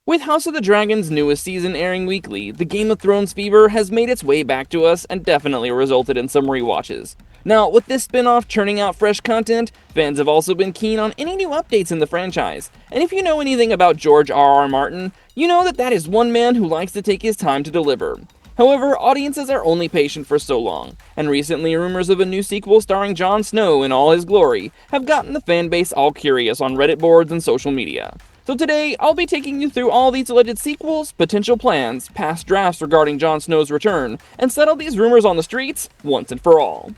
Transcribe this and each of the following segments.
With House of the Dragon's newest season airing weekly, the Game of Thrones fever has made its way back to us and definitely resulted in some rewatches. Now, with this spin-off churning out fresh content, fans have also been keen on any new updates in the franchise. And if you know anything about George R.R. Martin, you know that is one man who likes to take his time to deliver. However, audiences are only patient for so long, and recently rumors of a new sequel starring Jon Snow in all his glory have gotten the fanbase all curious on Reddit boards and social media. So today, I'll be taking you through all these alleged sequels, potential plans, past drafts regarding Jon Snow's return, and settle these rumors on the streets once and for all.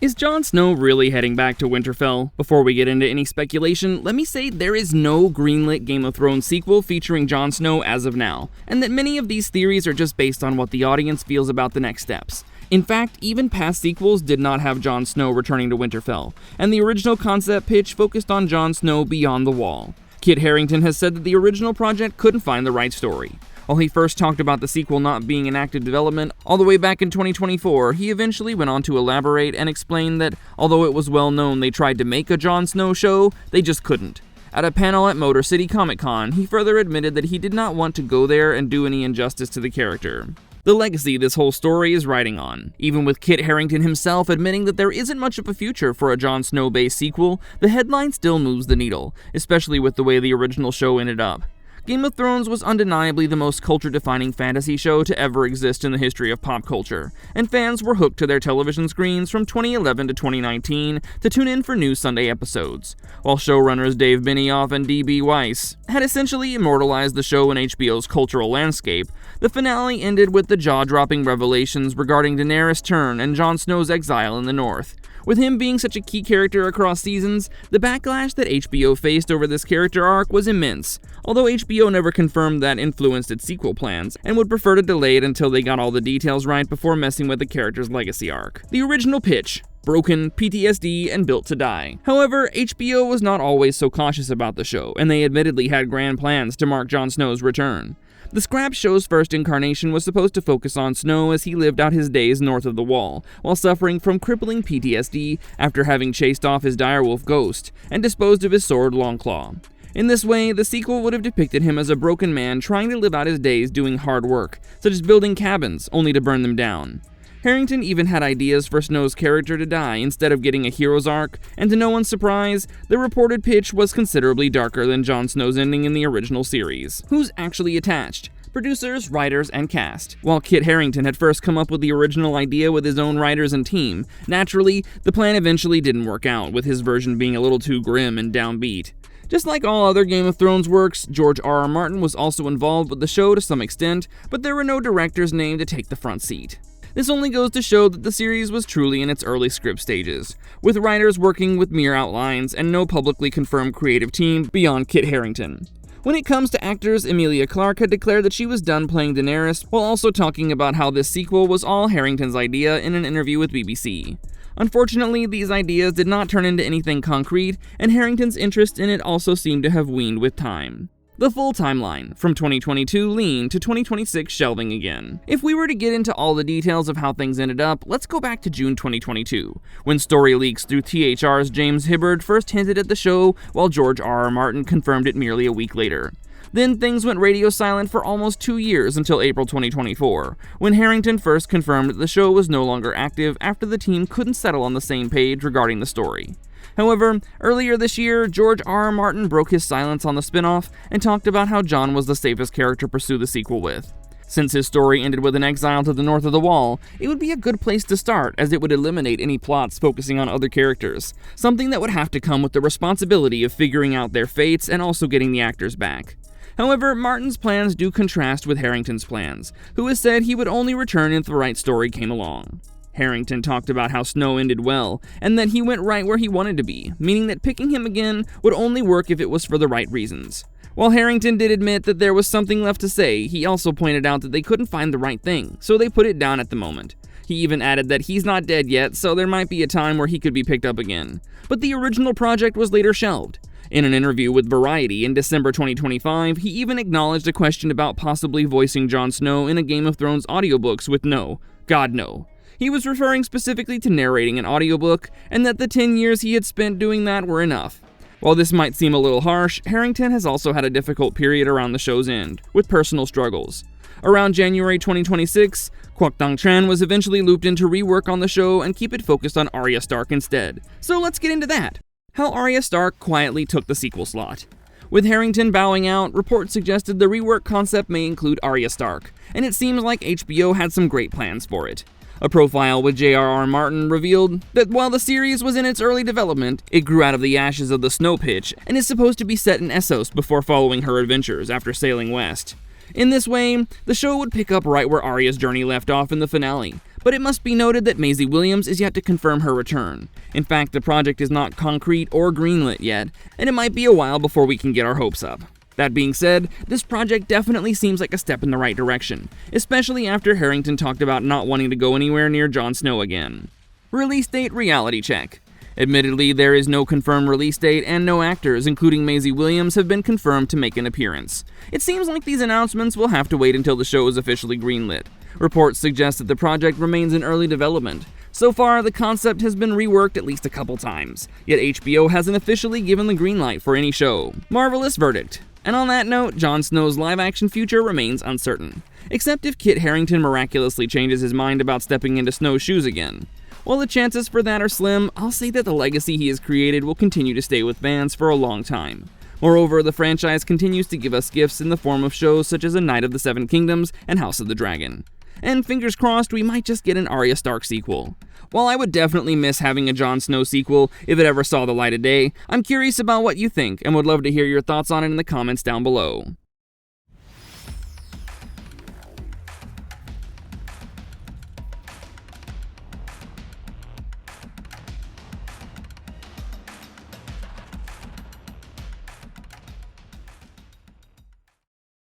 Is Jon Snow really heading back to Winterfell? Before we get into any speculation, let me say there is no greenlit Game of Thrones sequel featuring Jon Snow as of now, and that many of these theories are just based on what the audience feels about the next steps. In fact, even past sequels did not have Jon Snow returning to Winterfell, and the original concept pitch focused on Jon Snow beyond the Wall. Kit Harington has said that the original project couldn't find the right story. While he first talked about the sequel not being in active development all the way back in 2024, he eventually went on to elaborate and explain that although it was well known they tried to make a Jon Snow show, they just couldn't. At a panel at Motor City Comic Con, he further admitted that he did not want to go there and do any injustice to the character. The legacy this whole story is riding on. Even with Kit Harington himself admitting that there isn't much of a future for a Jon Snow-based sequel, the headline still moves the needle, especially with the way the original show ended up. Game of Thrones was undeniably the most culture-defining fantasy show to ever exist in the history of pop culture, and fans were hooked to their television screens from 2011 to 2019 to tune in for new Sunday episodes, while showrunners Dave Benioff and D.B. Weiss had essentially immortalized the show in HBO's cultural landscape. The finale ended with the jaw-dropping revelations regarding Daenerys' turn and Jon Snow's exile in the North. With him being such a key character across seasons, the backlash that HBO faced over this character arc was immense, although HBO never confirmed that influenced its sequel plans, and would prefer to delay it until they got all the details right before messing with the character's legacy arc. The original pitch: broken, PTSD, and built to die. However, HBO was not always so cautious about the show, and they admittedly had grand plans to mark Jon Snow's return. The scrap show's first incarnation was supposed to focus on Snow as he lived out his days north of the Wall, while suffering from crippling PTSD after having chased off his direwolf ghost and disposed of his sword Longclaw. In this way, the sequel would have depicted him as a broken man trying to live out his days doing hard work, such as building cabins, only to burn them down. Harington even had ideas for Snow's character to die instead of getting a hero's arc, and to no one's surprise, the reported pitch was considerably darker than Jon Snow's ending in the original series. Who's actually attached? Producers, writers, and cast. While Kit Harington had first come up with the original idea with his own writers and team, naturally, the plan eventually didn't work out, with his version being a little too grim and downbeat. Just like all other Game of Thrones works, George R.R. Martin was also involved with the show to some extent, but there were no directors named to take the front seat. This only goes to show that the series was truly in its early script stages, with writers working with mere outlines and no publicly confirmed creative team beyond Kit Harington. When it comes to actors, Emilia Clarke had declared that she was done playing Daenerys, while also talking about how this sequel was all Harington's idea in an interview with BBC. Unfortunately, these ideas did not turn into anything concrete, and Harington's interest in it also seemed to have waned with time. The full timeline, from 2022 lean to 2026 shelving again. If we were to get into all the details of how things ended up, let's go back to June 2022, when story leaks through THR's James Hibberd first hinted at the show, while George R.R. Martin confirmed it merely a week later. Then things went radio silent for almost 2 years until April 2024, when Harington first confirmed that the show was no longer active after the team couldn't settle on the same page regarding the story. However, earlier this year, George R.R. Martin broke his silence on the spin-off and talked about how Jon was the safest character to pursue the sequel with. Since his story ended with an exile to the north of the Wall, it would be a good place to start, as it would eliminate any plots focusing on other characters, something that would have to come with the responsibility of figuring out their fates and also getting the actors back. However, Martin's plans do contrast with Harington's plans, who has said he would only return if the right story came along. Harington talked about how Snow ended well, and that he went right where he wanted to be, meaning that picking him again would only work if it was for the right reasons. While Harington did admit that there was something left to say, he also pointed out that they couldn't find the right thing, so they put it down at the moment. He even added that he's not dead yet, so there might be a time where he could be picked up again. But the original project was later shelved. In an interview with Variety in December 2025, he even acknowledged a question about possibly voicing Jon Snow in a Game of Thrones audiobooks with no, God no. He was referring specifically to narrating an audiobook, and that the 10 years he had spent doing that were enough. While this might seem a little harsh, Harrington has also had a difficult period around the show's end, with personal struggles. Around January 2026, Kwok Dong-chan was eventually looped in to rework on the show and keep it focused on Arya Stark instead. So let's get into that. How Arya Stark quietly took the sequel slot. With Harrington bowing out, reports suggested the rework concept may include Arya Stark, and it seems like HBO had some great plans for it. A profile with J.R.R. Martin revealed that while the series was in its early development, it grew out of the ashes of the Snow Pitch and is supposed to be set in Essos before following her adventures after sailing west. In this way, the show would pick up right where Arya's journey left off in the finale, but it must be noted that Maisie Williams is yet to confirm her return. In fact, the project is not concrete or greenlit yet, and it might be a while before we can get our hopes up. That being said, this project definitely seems like a step in the right direction, especially after Harrington talked about not wanting to go anywhere near Jon Snow again. Release date reality check. Admittedly, there is no confirmed release date, and no actors, including Maisie Williams, have been confirmed to make an appearance. It seems like these announcements will have to wait until the show is officially greenlit. Reports suggest that the project remains in early development. So far, the concept has been reworked at least a couple times, yet HBO hasn't officially given the green light for any show. Marvelous verdict. And on that note, Jon Snow's live-action future remains uncertain, except if Kit Harington miraculously changes his mind about stepping into Snow's shoes again. While the chances for that are slim, I'll say that the legacy he has created will continue to stay with fans for a long time. Moreover, the franchise continues to give us gifts in the form of shows such as A Knight of the Seven Kingdoms and House of the Dragon. And fingers crossed, we might just get an Arya Stark sequel. While I would definitely miss having a Jon Snow sequel if it ever saw the light of day, I'm curious about what you think and would love to hear your thoughts on it in the comments down below.